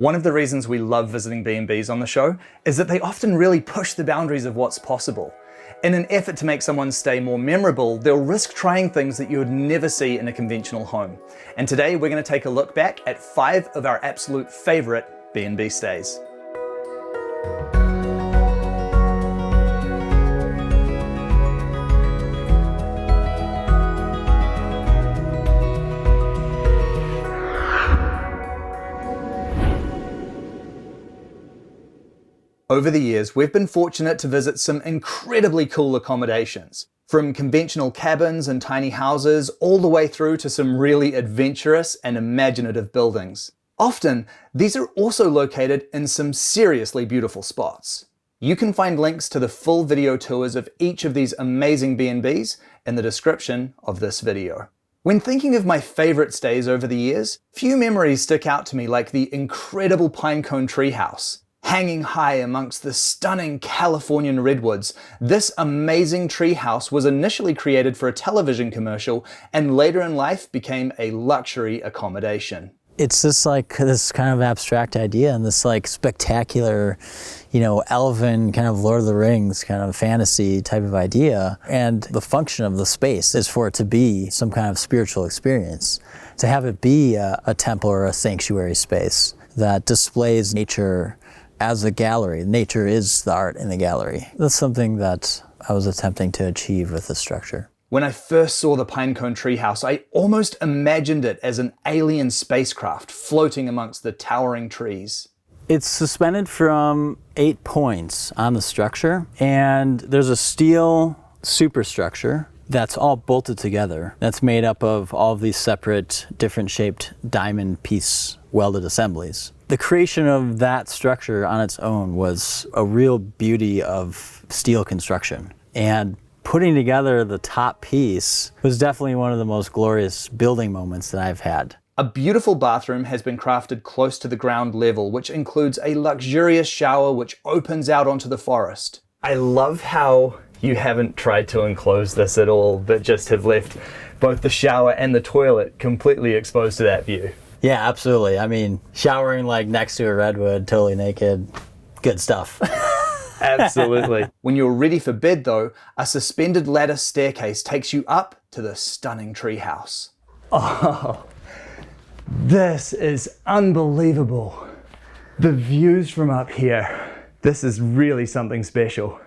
One of the reasons we love visiting B&Bs on the show is that they often really push the boundaries of what's possible. In an effort to make someone's stay more memorable, they'll risk trying things that you would never see in a conventional home. And today we're going to take a look back at 5 of our absolute favorite B&B stays. Over the years, we've been fortunate to visit some incredibly cool accommodations, from conventional cabins and tiny houses all the way through to some really adventurous and imaginative buildings. Often, these are also located in some seriously beautiful spots. You can find links to the full video tours of each of these amazing B&Bs in the description of this video. When thinking of my favorite stays over the years, few memories stick out to me like the incredible Pinecone Treehouse. Hanging high amongst the stunning Californian redwoods, this amazing treehouse was initially created for a television commercial and later in life became a luxury accommodation. It's just like this kind of abstract idea and this like spectacular, elven kind of Lord of the Rings kind of fantasy type of idea. And the function of the space is for it to be some kind of spiritual experience, to have it be a temple or a sanctuary space that displays nature as a gallery. Nature is the art in the gallery. That's something that I was attempting to achieve with the structure. When I first saw the Pinecone Treehouse, I almost imagined it as an alien spacecraft floating amongst the towering trees. It's suspended from 8 points on the structure, and there's a steel superstructure that's all bolted together. That's made up of all of these separate, different shaped diamond piece welded assemblies. The creation of that structure on its own was a real beauty of steel construction. And putting together the top piece was definitely one of the most glorious building moments that I've had. A beautiful bathroom has been crafted close to the ground level, which includes a luxurious shower which opens out onto the forest. I love how you haven't tried to enclose this at all, but just have left both the shower and the toilet completely exposed to that view. Yeah, absolutely. I mean, showering like next to a redwood, totally naked, good stuff. Absolutely. When you're ready for bed though, a suspended ladder staircase takes you up to the stunning treehouse. Oh, this is unbelievable. The views from up here. This is really something special.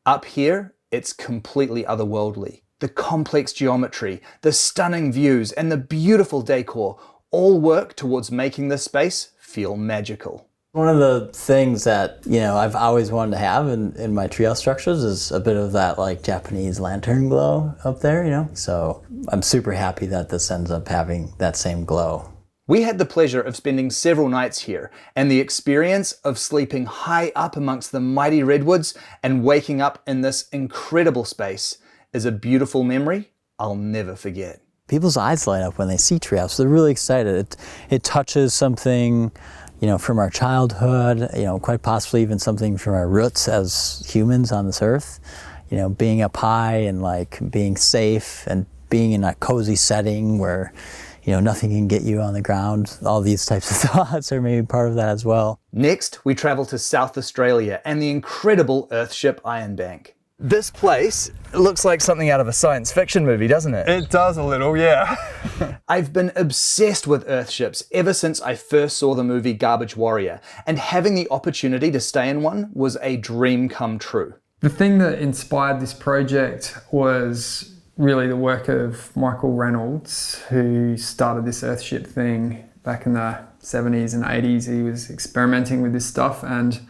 Up here, it's completely otherworldly. The complex geometry, the stunning views, and the beautiful decor all work towards making this space feel magical. One of the things that, I've always wanted to have in my treehouse structures is a bit of that like Japanese lantern glow up there, So I'm super happy that this ends up having that same glow. We had the pleasure of spending several nights here, and the experience of sleeping high up amongst the mighty redwoods and waking up in this incredible space is a beautiful memory I'll never forget. People's eyes light up when they see treehouse. They're really excited. It touches something, from our childhood, quite possibly even something from our roots as humans on this earth. Being up high and like being safe and being in a cozy setting where, nothing can get you on the ground. All these types of thoughts are maybe part of that as well. Next, we travel to South Australia and the incredible Earthship Iron Bank. This place looks like something out of a science fiction movie, doesn't it? It does a little, yeah. I've been obsessed with Earthships ever since I first saw the movie Garbage Warrior, and having the opportunity to stay in one was a dream come true. The thing that inspired this project was really the work of Michael Reynolds, who started this Earthship thing back in the 70s and 80s. He was experimenting with this stuff, and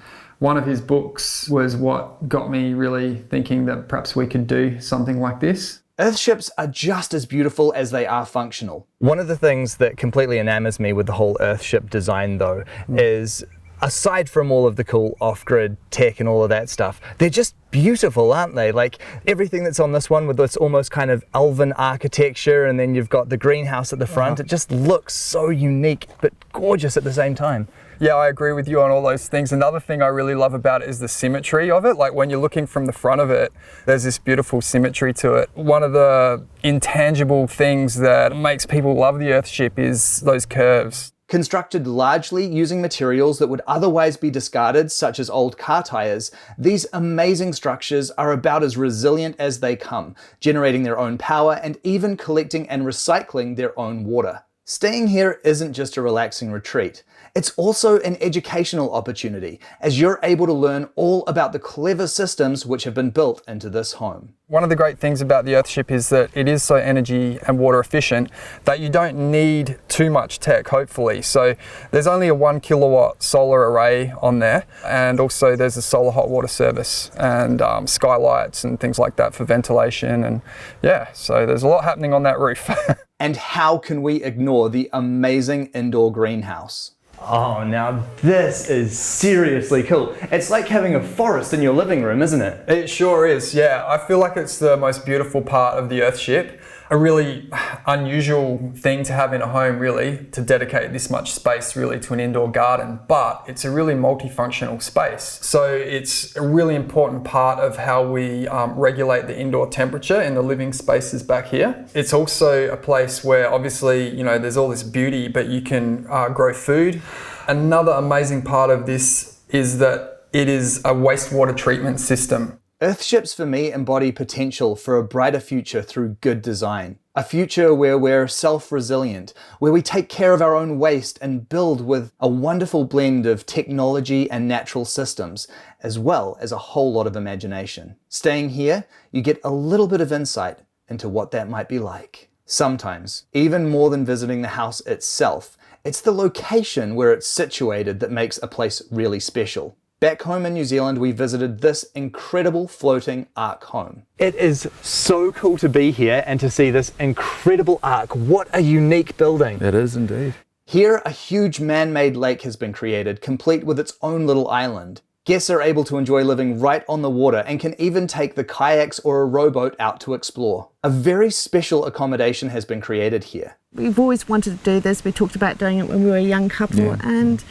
one of his books was what got me really thinking that perhaps we could do something like this. Earthships are just as beautiful as they are functional. One of the things that completely enamors me with the whole Earthship design though is, aside from all of the cool off-grid tech and all of that stuff, they're just beautiful, aren't they? Like everything that's on this one with this almost kind of elven architecture, and then you've got the greenhouse at the front. It just looks so unique but gorgeous at the same time. Yeah, I agree with you on all those things. Another thing I really love about it is the symmetry of it. Like when you're looking from the front of it, there's this beautiful symmetry to it. One of the intangible things that makes people love the Earthship is those curves. Constructed largely using materials that would otherwise be discarded, such as old car tires, these amazing structures are about as resilient as they come, generating their own power and even collecting and recycling their own water. Staying here isn't just a relaxing retreat. It's also an educational opportunity, as you're able to learn all about the clever systems which have been built into this home. One of the great things about the Earthship is that it is so energy and water efficient that you don't need too much tech, hopefully. So there's only a 1 kilowatt solar array on there, and also there's a solar hot water service and skylights and things like that for ventilation. And yeah, so there's a lot happening on that roof. And how can we ignore the amazing indoor greenhouse? Oh, now this is seriously cool. It's like having a forest in your living room, isn't it? It sure is, yeah. I feel like it's the most beautiful part of the Earthship. A really unusual thing to have in a home, really, to dedicate this much space really to an indoor garden, but it's a really multifunctional space. So it's a really important part of how we regulate the indoor temperature in the living spaces back here. It's also a place where obviously, you know, there's all this beauty, but you can grow food. Another amazing part of this is that it is a wastewater treatment system. Earthships for me embody potential for a brighter future through good design. A future where we're self-resilient, where we take care of our own waste and build with a wonderful blend of technology and natural systems, as well as a whole lot of imagination. Staying here, you get a little bit of insight into what that might be like. Sometimes, even more than visiting the house itself, it's the location where it's situated that makes a place really special. Back home in New Zealand, we visited this incredible floating ark home. It is so cool to be here and to see this incredible ark. What a unique building. It is indeed. Here, a huge man-made lake has been created, complete with its own little island. Guests are able to enjoy living right on the water and can even take the kayaks or a rowboat out to explore. A very special accommodation has been created here. We've always wanted to do this. We talked about doing it when we were a young couple, and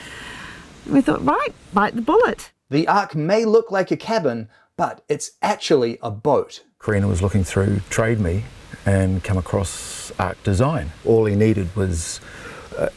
we thought, right, bite the bullet. The ark may look like a cabin, but it's actually a boat. Karina was looking through Trade Me and come across Ark Design. All he needed was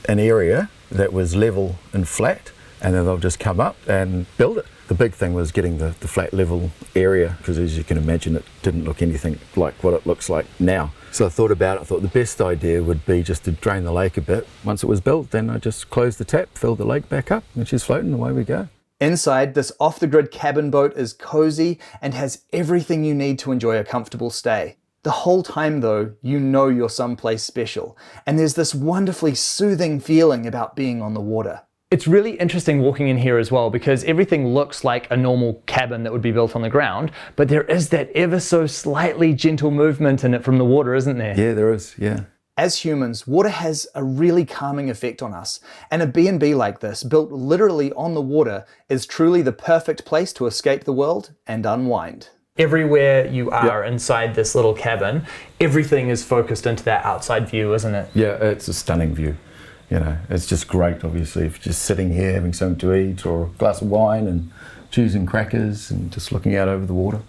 an area that was level and flat, and then they'll just come up and build it. The big thing was getting the flat level area, because as you can imagine, it didn't look anything like what it looks like now. So I thought about it, I thought the best idea would be just to drain the lake a bit. Once it was built, then I just closed the tap, filled the lake back up, and she's floating, away we go. Inside, this off-the-grid cabin boat is cozy and has everything you need to enjoy a comfortable stay. The whole time though, you know you're someplace special, and there's this wonderfully soothing feeling about being on the water. It's really interesting walking in here as well, because everything looks like a normal cabin that would be built on the ground, but there is that ever so slightly gentle movement in it from the water, isn't there? Yeah, there is, yeah. As humans, water has a really calming effect on us, and a B&B like this, built literally on the water, is truly the perfect place to escape the world and unwind. Everywhere you are inside this little cabin, everything is focused into that outside view, isn't it? Yeah, it's a stunning view. You know, it's just great, obviously, if you're just sitting here having something to eat or a glass of wine and choosing crackers and just looking out over the water.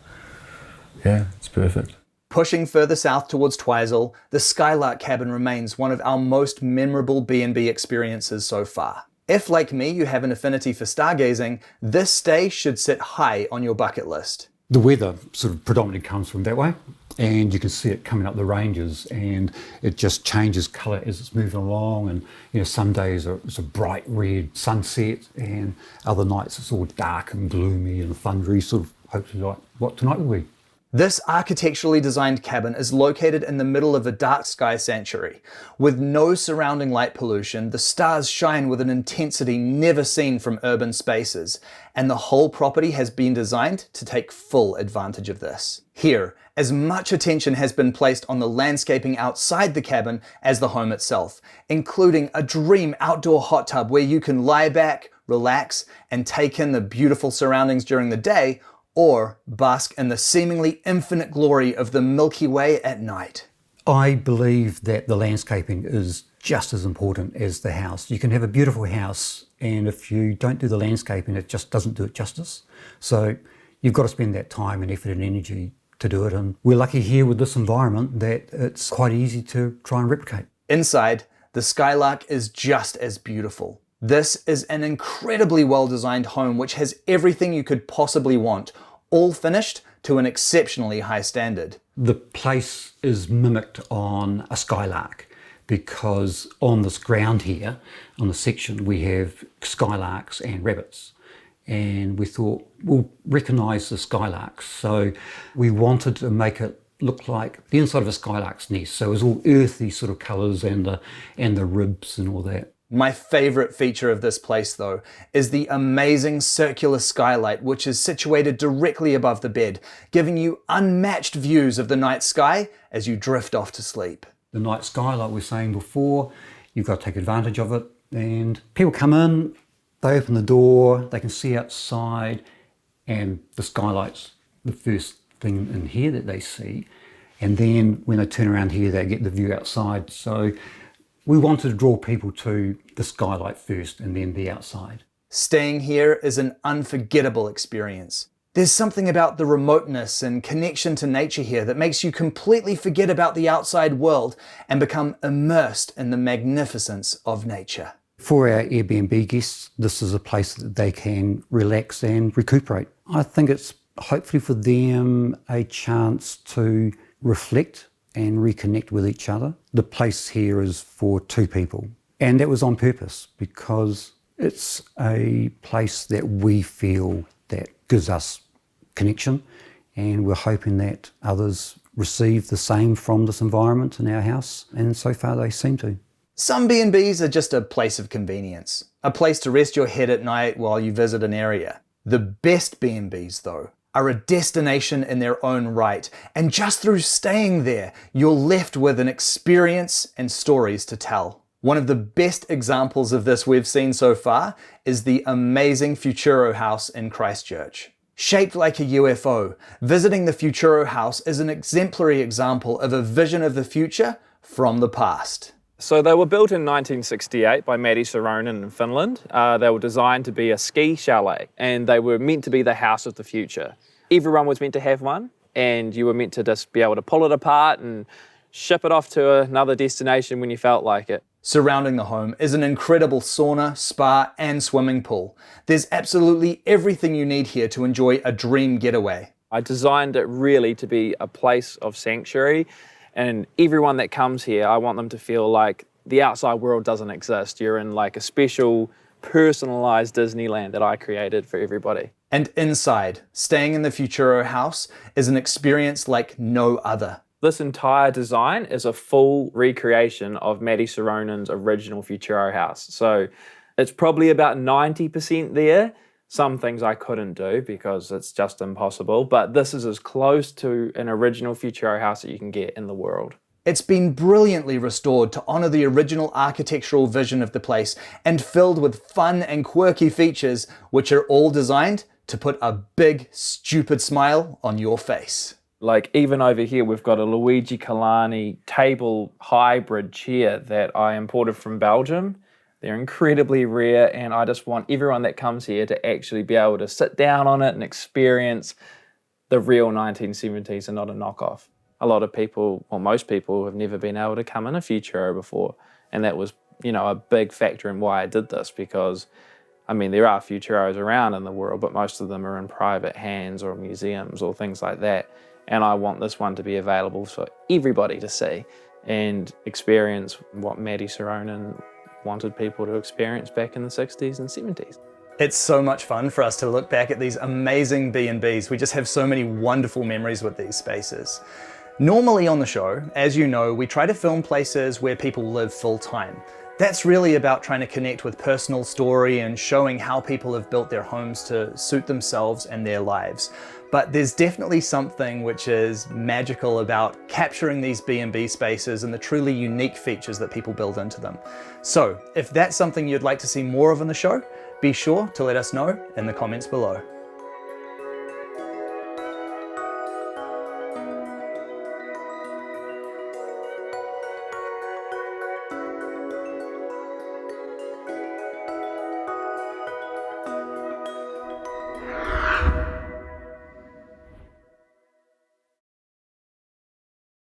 Yeah, it's perfect. Pushing further south towards Twizel, the Skylark cabin remains one of our most memorable B&B experiences so far. If, like me, you have an affinity for stargazing, this stay should sit high on your bucket list. The weather sort of predominantly comes from that way, and you can see it coming up the ranges, and it just changes colour as it's moving along. And you know, some days it's a bright red sunset, and other nights it's all dark and gloomy and thundery, sort of hopefully like what tonight will be. This architecturally designed cabin is located in the middle of a dark sky sanctuary. With no surrounding light pollution, the stars shine with an intensity never seen from urban spaces, and the whole property has been designed to take full advantage of this. Here, as much attention has been placed on the landscaping outside the cabin as the home itself, including a dream outdoor hot tub where you can lie back, relax, and take in the beautiful surroundings during the day, or bask in the seemingly infinite glory of the Milky Way at night. I believe that the landscaping is just as important as the house. You can have a beautiful house, and if you don't do the landscaping, it just doesn't do it justice. So you've got to spend that time and effort and energy to do it, and we're lucky here with this environment that it's quite easy to try and replicate. Inside, The Skylark is just as beautiful. This is an incredibly well-designed home which has everything you could possibly want, all finished to an exceptionally high standard. The place is mimicked on a Skylark because on this ground here, on the section, we have Skylarks and rabbits. And we thought, we'll recognise the Skylarks. So we wanted to make it look like the inside of a Skylark's nest. So it was all earthy sort of colours and the ribs and all that. My favourite feature of this place though is the amazing circular skylight which is situated directly above the bed, giving you unmatched views of the night sky as you drift off to sleep. The night sky, like we were saying before, you've got to take advantage of it. And people come in, they open the door, they can see outside, and the skylight's the first thing in here that they see. And then when they turn around here, they get the view outside. So we wanted to draw people to the skylight first and then the outside. Staying here is an unforgettable experience. There's something about the remoteness and connection to nature here that makes you completely forget about the outside world and become immersed in the magnificence of nature. For our Airbnb guests, this is a place that they can relax and recuperate. I think it's hopefully for them a chance to reflect and reconnect with each other. The place here is for two people. And that was on purpose because it's a place that we feel that gives us connection, and we're hoping that others receive the same from this environment in our house, and so far they seem to. Some B&Bs are just a place of convenience, a place to rest your head at night while you visit an area. The best B&Bs though are a destination in their own right, and just through staying there, you're left with an experience and stories to tell. One of the best examples of this we've seen so far is the amazing Futuro house in Christchurch. Shaped like a UFO, visiting the Futuro house is an exemplary example of a vision of the future from the past. So they were built in 1968 by Matti Saronen in Finland. They were designed to be a ski chalet, and they were meant to be the house of the future. Everyone was meant to have one, and you were meant to just be able to pull it apart and ship it off to another destination when you felt like it. Surrounding the home is an incredible sauna, spa, and swimming pool. There's absolutely everything you need here to enjoy a dream getaway. I designed it really to be a place of sanctuary, and everyone that comes here, I want them to feel like the outside world doesn't exist. You're in like a special, personalized Disneyland that I created for everybody. And inside, staying in the Futuro house is an experience like no other. This entire design is a full recreation of Matti Saronen's original Futuro house. So it's probably about 90% there. Some things I couldn't do because it's just impossible, but this is as close to an original Futuro house that you can get in the world. It's been brilliantly restored to honour the original architectural vision of the place and filled with fun and quirky features which are all designed to put a big, stupid smile on your face. Like even over here, we've got a Luigi Kalani table hybrid chair that I imported from Belgium. They're incredibly rare, and I just want everyone that comes here to actually be able to sit down on it and experience the real 1970s and not a knockoff. A lot of people, or most people, have never been able to come in a Futuro before, and that was, a big factor in why I did this, because there are Futuros around in the world, but most of them are in private hands or museums or things like that. And I want this one to be available for everybody to see and experience what Matti Saronen wanted people to experience back in the 60s and 70s. It's so much fun for us to look back at these amazing B&Bs. We just have so many wonderful memories with these spaces. Normally on the show, as you know, we try to film places where people live full time. That's really about trying to connect with personal story and showing how people have built their homes to suit themselves and their lives. But there's definitely something which is magical about capturing these B&B spaces and the truly unique features that people build into them. So if that's something you'd like to see more of in the show, be sure to let us know in the comments below.